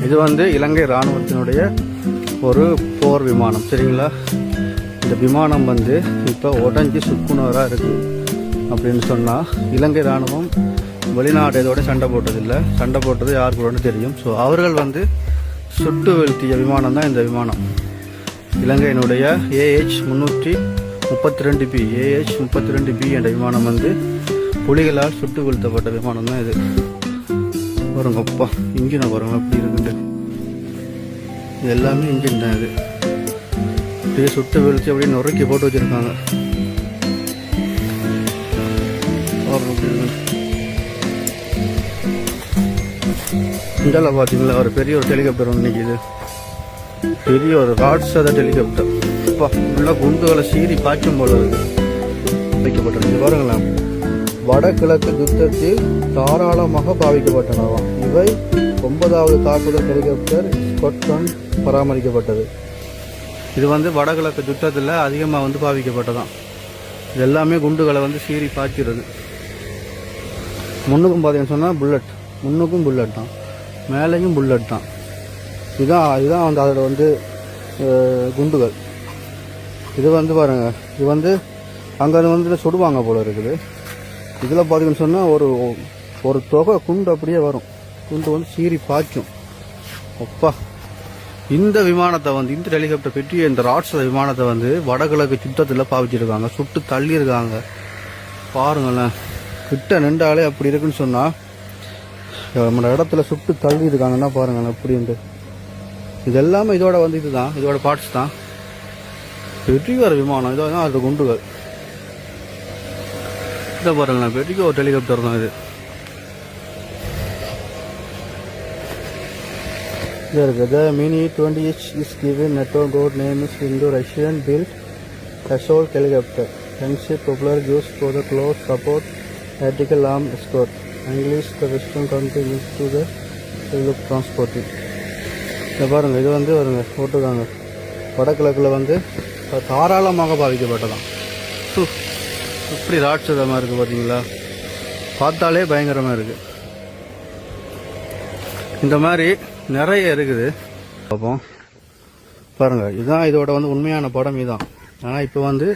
இது வந்து இலங்கை இராணுவத்தினுடைய ஒரு போர் விமானம், சரிங்களா. இந்த விமானம் வந்து இப்போ உடஞ்சி சுக்குநூறாக இருக்குது அப்படின்னு சொன்னால், இலங்கை இராணுவம் வெளிநாடு இதோட சண்டை போட்டதில்லை. சண்டை போட்டது யாருக்குள்ளன்னு தெரியும். ஸோ அவர்கள் வந்து சுட்டு வீழ்த்திய விமானம் தான் இந்த விமானம். இலங்கையினுடைய AH-332B AH-32B என்ற விமானம் வந்து புலிகளால் சுட்டு வீழ்த்தப்பட்ட விமானம் தான் இது. பாருங்கப்பா, இன்ஜினை பாருங்க அப்படி இருக்குண்டு. இது எல்லாமே இன்ஜின் தான். இது அப்படியே சுட்டு வீழ்ச்சி அப்படியே நுரைக்கி போட்டு வச்சிருக்காங்க. இந்தியாவில் பார்த்தீங்களா ஒரு பெரிய ஒரு ஹெலிகாப்டர் ஒன்று நிற்கிது. பெரிய ஒரு ராட்சத ஹெலிகாப்டர். அப்பா உள்ள குண்டுகளை சீறி பாய்ச்சும் போல இருக்கு வைக்கப்பட்டது. பாருங்களேன், வடகிழக்கு யுத்தத்தில் தாராளமாக பாவிக்கப்பட்டனவாம். இவை 9வது தாக்குதல் ஹெலிகாப்டர் ஸ்கொட்லாந்து பராமரிக்கப்பட்டது. இது வந்து வடகிழக்கு யுத்தத்தில் அதிகமாக வந்து பாவிக்கப்பட்டதான். இது எல்லாமே குண்டுகளை வந்து சீறி பாய்ச்சிடுது. முன்னுக்கும் பார்த்தீங்கன்னு சொன்னால் புல்லட், முன்னுக்கும் புல்லட் தான், மேலேயும் புல்லட் தான். இதுதான் வந்து அதோட வந்து குண்டுகள். இது வந்து பாருங்க, இது வந்து அங்கே வந்து சுடுவாங்க போல இருக்குது. இதில் பார்த்தீங்கன்னு சொன்னால் ஒரு தொகை குண்டு அப்படியே வரும். குண்டு வந்து சீறி பாய்ச்சும். அப்பா, இந்த விமானத்தை வந்து இந்த ஹெலிகாப்டர் பெற்றிய இந்த ராட்சத விமானத்தை வந்து வடகிழக்கு யுத்தத்தில் பாவிச்சிருக்காங்க, சுட்டு தள்ளியிருக்காங்க. பாருங்களேன், கிட்ட நின்றாலே அப்படி இருக்குன்னு சொன்னால் நம்ம இடத்துல சுட்டு தள்ளி இருக்காங்கன்னா பாருங்களேன் அப்படின்ட்டு. இது எல்லாமே இதோட வந்து இதுதான், இதோட பார்ட்ஸ் தான். பெரிய ஒரு விமானம், இதோ தான் அது குண்டுகள். இதை பாருங்களேன், பெரிய ஒரு ஹெலிகாப்டர் தான் இது. The Mini-20H is given NATO code name is Indo-Russian built assault helicopter. Friendship popular used for the close support tactical arm escort. English the western country used to the helicopter transporting. இதை பாருங்க, இது வந்து வருங்க போட்டுருக்காங்க. வடகிழக்கில் வந்து தாராளமாக பாதிக்கப்பட்டதான். இப்படி ராட்சதமாக இருக்குது பார்த்தீங்களா, பார்த்தாலே பயங்கரமாக இருக்குது. இந்த மாதிரி நிறைய இருக்குது. பார்ப்போம் பாருங்கள், இதுதான் இதோட வந்து உண்மையான படம் இதுதான். ஆனால் இப்போ வந்து